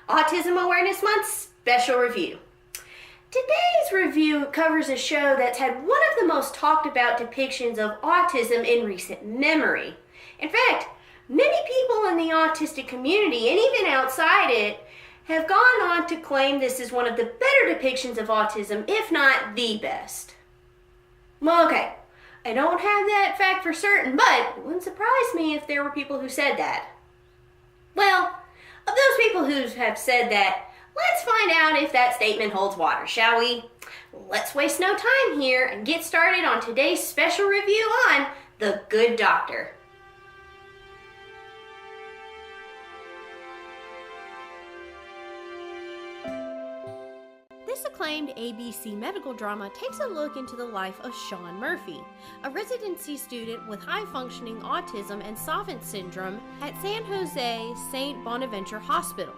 Autism Awareness Month special review. Today's review covers a show that's had one of the most talked about depictions of autism in recent memory. In fact, many people in the autistic community, and even outside it, have gone on to claim this is one of the better depictions of autism, if not the best. Well, okay, I don't have that fact for certain, but it wouldn't surprise me if there were people who said that. Well, of those people who have said that, let's find out if that statement holds water, shall we? Let's waste no time here and get started on today's special review on The Good Doctor. This acclaimed ABC medical drama takes a look into the life of Sean Murphy, a residency student with high-functioning autism and Savant syndrome at San Jose St. Bonaventure Hospital.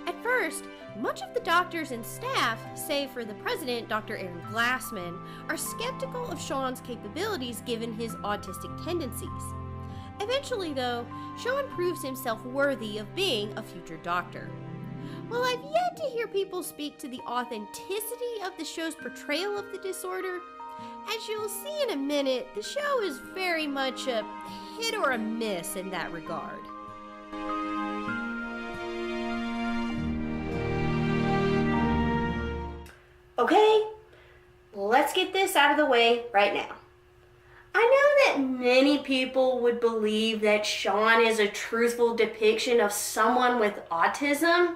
At first, much of the doctors and staff, save for the president, Dr. Aaron Glassman, are skeptical of Sean's capabilities given his autistic tendencies. Eventually, though, Sean proves himself worthy of being a future doctor. While I've yet to hear people speak to the authenticity of the show's portrayal of the disorder, as you'll see in a minute, the show is very much a hit or a miss in that regard. Okay, let's get this out of the way right now. I know that many people would believe that Sean is a truthful depiction of someone with autism,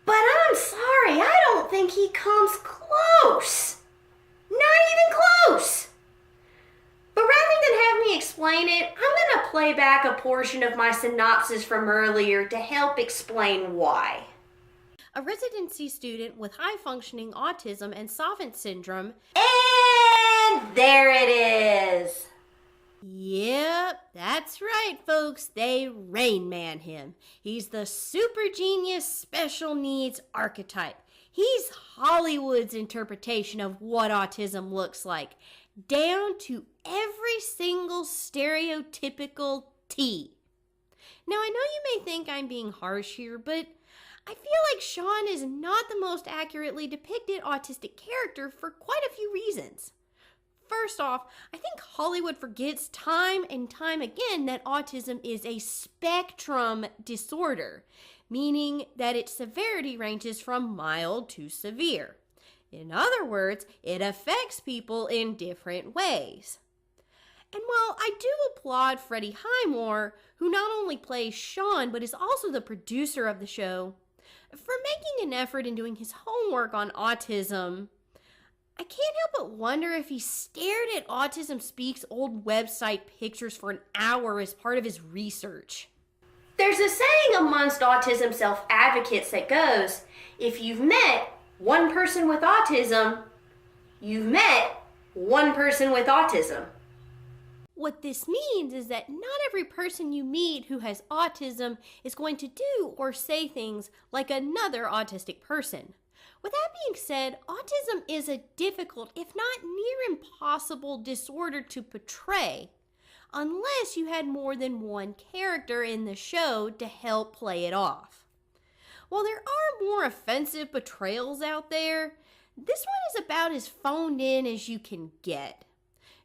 but I'm sorry, I don't think he comes close. Not even close. But rather than have me explain it, I'm going to play back a portion of my synopsis from earlier to help explain why. A residency student with high-functioning autism and Savant syndrome, and there it is! Yep, that's right, folks. They Rainman him. He's the super genius special needs archetype. He's Hollywood's interpretation of what autism looks like, down to every single stereotypical T. Now, I know you may think I'm being harsh here, but I feel like Sean is not the most accurately depicted autistic character for quite a few reasons. First off, I think Hollywood forgets time and time again that autism is a spectrum disorder, meaning that its severity ranges from mild to severe. In other words, it affects people in different ways. And while I do applaud Freddie Highmore, who not only plays Sean but is also the producer of the show, for making an effort in doing his homework on autism, I can't help but wonder if he stared at Autism Speak's old website pictures for an hour as part of his research. There's a saying amongst autism self-advocates that goes, if you've met one person with autism, you've met one person with autism. What this means is that not every person you meet who has autism is going to do or say things like another autistic person. With that being said, autism is a difficult, if not near impossible, disorder to portray, unless you had more than one character in the show to help play it off. While there are more offensive portrayals out there, this one is about as phoned in as you can get.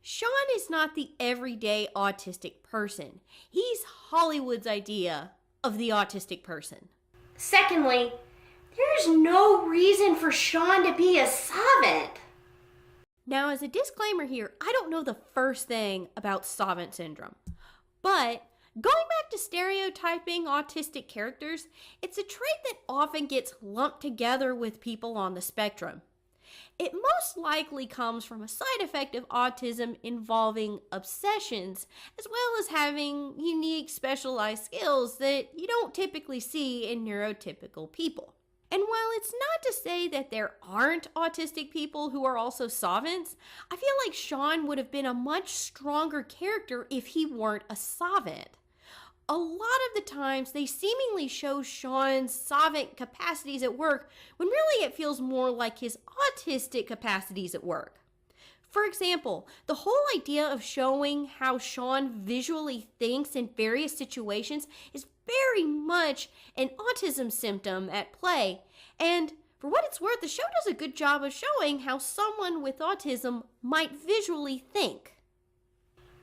Sean is not the everyday autistic person. He's Hollywood's idea of the autistic person. Secondly, there's no reason for Sean to be a Savant. Now, as a disclaimer here, I don't know the first thing about Savant syndrome. But going back to stereotyping autistic characters, it's a trait that often gets lumped together with people on the spectrum. It most likely comes from a side effect of autism involving obsessions, as well as having unique specialized skills that you don't typically see in neurotypical people. And while it's not to say that there aren't autistic people who are also savants, I feel like Sean would have been a much stronger character if he weren't a savant. A lot of the times, they seemingly show Sean's savant capacities at work when really it feels more like his autistic capacities at work. For example, the whole idea of showing how Sean visually thinks in various situations is very much an autism symptom at play. And for what it's worth, the show does a good job of showing how someone with autism might visually think.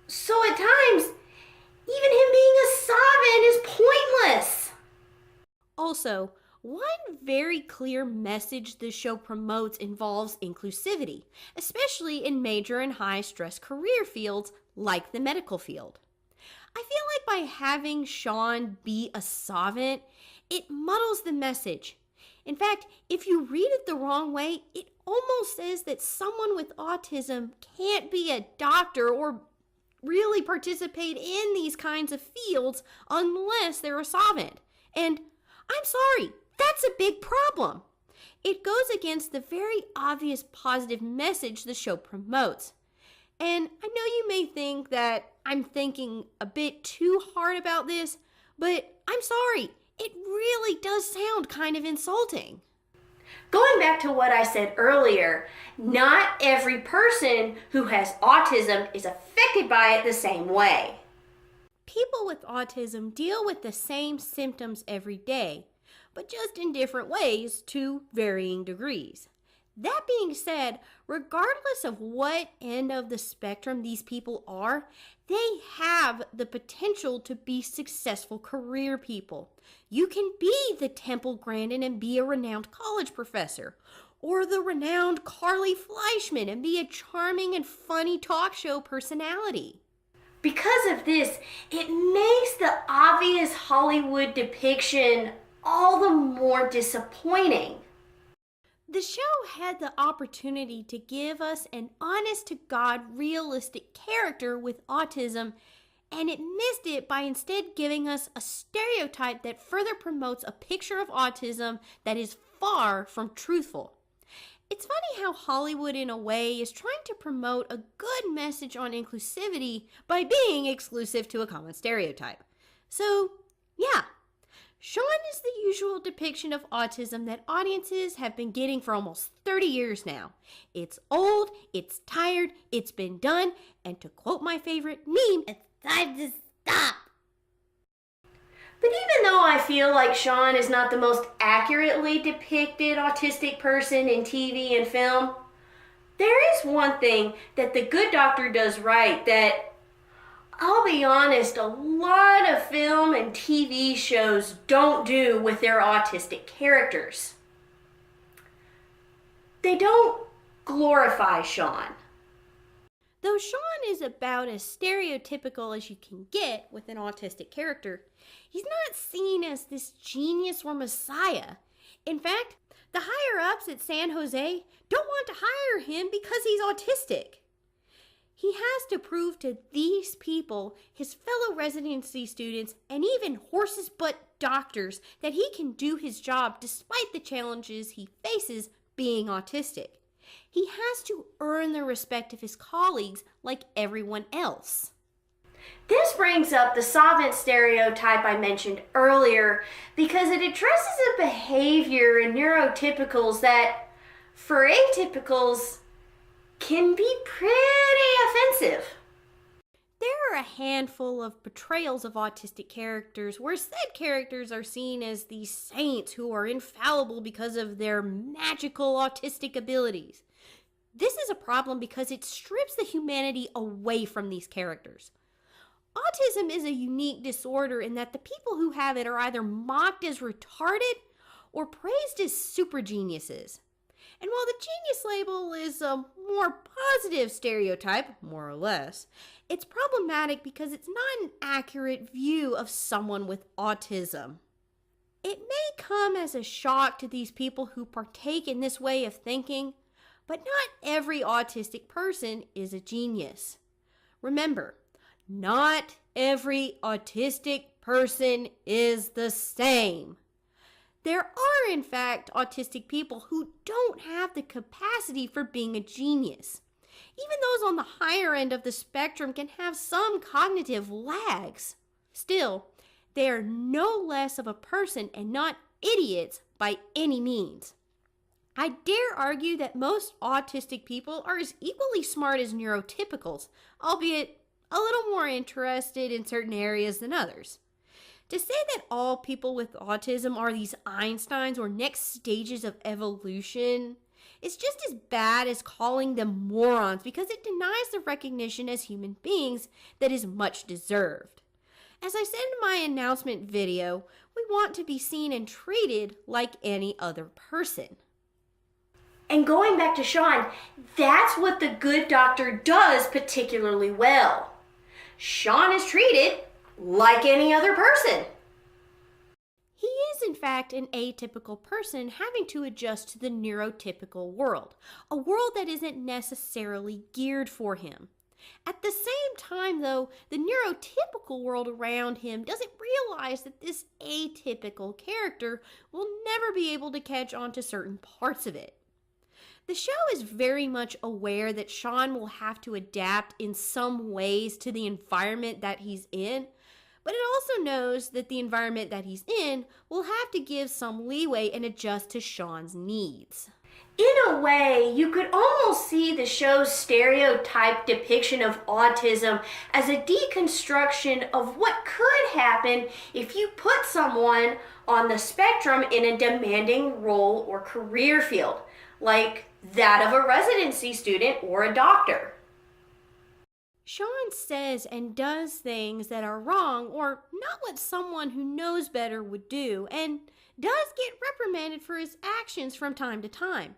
So at times, even him being a savant is pointless. Also, one very clear message this show promotes involves inclusivity, especially in major and high stress career fields like the medical field. I feel like by having Sean be a savant, it muddles the message. In fact, if you read it the wrong way, it almost says that someone with autism can't be a doctor or really participate in these kinds of fields unless they're a savant. And I'm sorry, that's a big problem. It goes against the very obvious positive message the show promotes. And I know you may think that I'm thinking a bit too hard about this, but I'm sorry, it really does sound kind of insulting. Going back to what I said earlier, not every person who has autism is affected by it the same way. People with autism deal with the same symptoms every day, but just in different ways to varying degrees. That being said, regardless of what end of the spectrum these people are, they have the potential to be successful career people. You can be the Temple Grandin and be a renowned college professor, or the renowned Carly Fleischman and be a charming and funny talk show personality. Because of this, it makes the obvious Hollywood depiction all the more disappointing. The show had the opportunity to give us an honest-to-God, realistic character with autism, and it missed it by instead giving us a stereotype that further promotes a picture of autism that is far from truthful. It's funny how Hollywood, in a way, is trying to promote a good message on inclusivity by being exclusive to a common stereotype. So, yeah. Sean is the usual depiction of autism that audiences have been getting for almost 30 years now. It's old, it's tired, it's been done, and to quote my favorite meme, it's time to stop. But even though I feel like Sean is not the most accurately depicted autistic person in TV and film, there is one thing that The Good Doctor does right that, I'll be honest, a lot of film and TV shows don't do with their autistic characters. They don't glorify Sean. Though Sean is about as stereotypical as you can get with an autistic character, he's not seen as this genius or messiah. In fact, the higher-ups at San Jose don't want to hire him because he's autistic. He has to prove to these people, his fellow residency students, and even horse's butt doctors that he can do his job despite the challenges he faces being autistic. He has to earn the respect of his colleagues like everyone else. This brings up the savant stereotype I mentioned earlier because it addresses a behavior in neurotypicals that, for atypicals, can be pretty offensive. There are a handful of portrayals of autistic characters where said characters are seen as these saints who are infallible because of their magical autistic abilities. This is a problem because it strips the humanity away from these characters. Autism is a unique disorder in that the people who have it are either mocked as retarded or praised as super geniuses. And while the genius label is a more positive stereotype, more or less, it's problematic because it's not an accurate view of someone with autism. It may come as a shock to these people who partake in this way of thinking, but not every autistic person is a genius. Remember, not every autistic person is the same. There are, in fact, autistic people who don't have the capacity for being a genius. Even those on the higher end of the spectrum can have some cognitive lags. Still, they are no less of a person and not idiots by any means. I dare argue that most autistic people are as equally smart as neurotypicals, albeit a little more interested in certain areas than others. To say that all people with autism are these Einsteins or next stages of evolution is just as bad as calling them morons because it denies the recognition as human beings that is much deserved. As I said in my announcement video, we want to be seen and treated like any other person. And going back to Sean, that's what the good doctor does particularly well. Sean is treated like any other person. He is, in fact, an atypical person having to adjust to the neurotypical world, a world that isn't necessarily geared for him. At the same time, though, the neurotypical world around him doesn't realize that this atypical character will never be able to catch on to certain parts of it. The show is very much aware that Sean will have to adapt in some ways to the environment that he's in, but it also knows that the environment that he's in will have to give some leeway and adjust to Sean's needs. In a way, you could almost see the show's stereotype depiction of autism as a deconstruction of what could happen if you put someone on the spectrum in a demanding role or career field, like that of a residency student or a doctor. Sean says and does things that are wrong or not what someone who knows better would do, and does get reprimanded for his actions from time to time.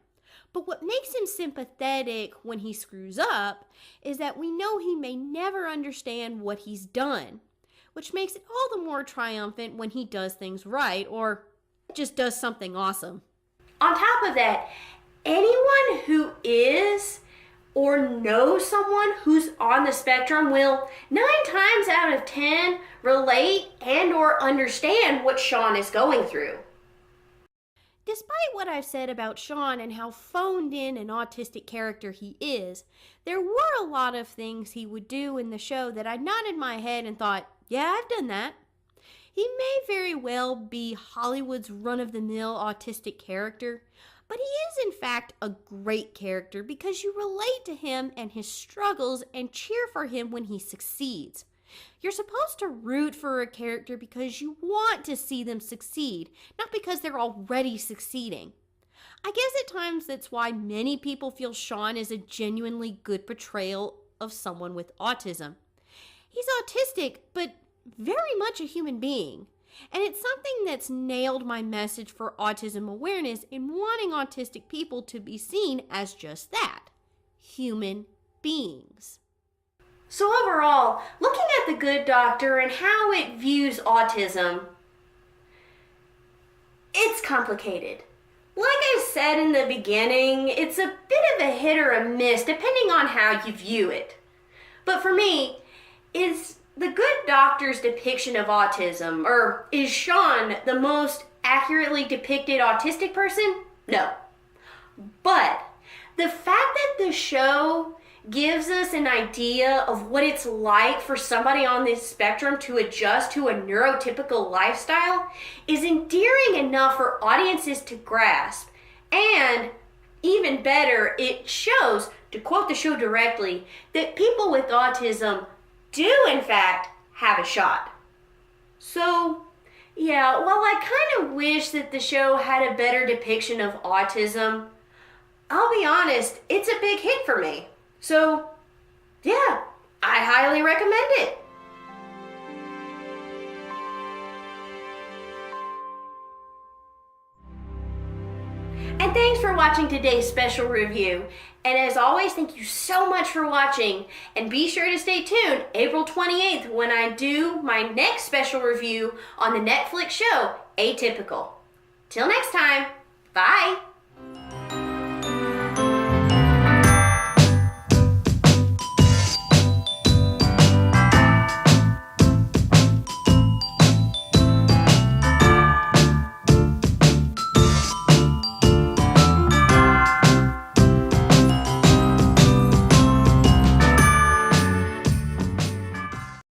But what makes him sympathetic when he screws up is that we know he may never understand what he's done, which makes it all the more triumphant when he does things right or just does something awesome. On top of that, anyone who is or knows someone who's on the spectrum will 9 times out of 10 relate and or understand what Sean is going through. Despite what I've said about Sean and how phoned in an autistic character he is, there were a lot of things he would do in the show that I nodded my head and thought, yeah, I've done that. He may very well be Hollywood's run-of-the-mill autistic character, but he is in fact a great character because you relate to him and his struggles and cheer for him when he succeeds. You're supposed to root for a character because you want to see them succeed, not because they're already succeeding. I guess at times that's why many people feel Sean is a genuinely good portrayal of someone with autism. He's autistic, but very much a human being. And it's something that's nailed my message for autism awareness in wanting autistic people to be seen as just that, human beings. So overall, looking at The Good Doctor and how it views autism, it's complicated. Like I said in the beginning, it's a bit of a hit or a miss depending on how you view it. But for me, is The Good Doctor's depiction of autism, or is Sean the most accurately depicted autistic person? No. But the fact that the show gives us an idea of what it's like for somebody on this spectrum to adjust to a neurotypical lifestyle is endearing enough for audiences to grasp. And even better, it shows, to quote the show directly, that people with autism do in fact have a shot. So yeah, while I kind of wish that the show had a better depiction of autism, I'll be honest, it's a big hit for me. So yeah, I highly recommend it. And thanks for watching today's special review. And as always, thank you so much for watching. And be sure to stay tuned April 28th when I do my next special review on the Netflix show, Atypical. Till next time, bye.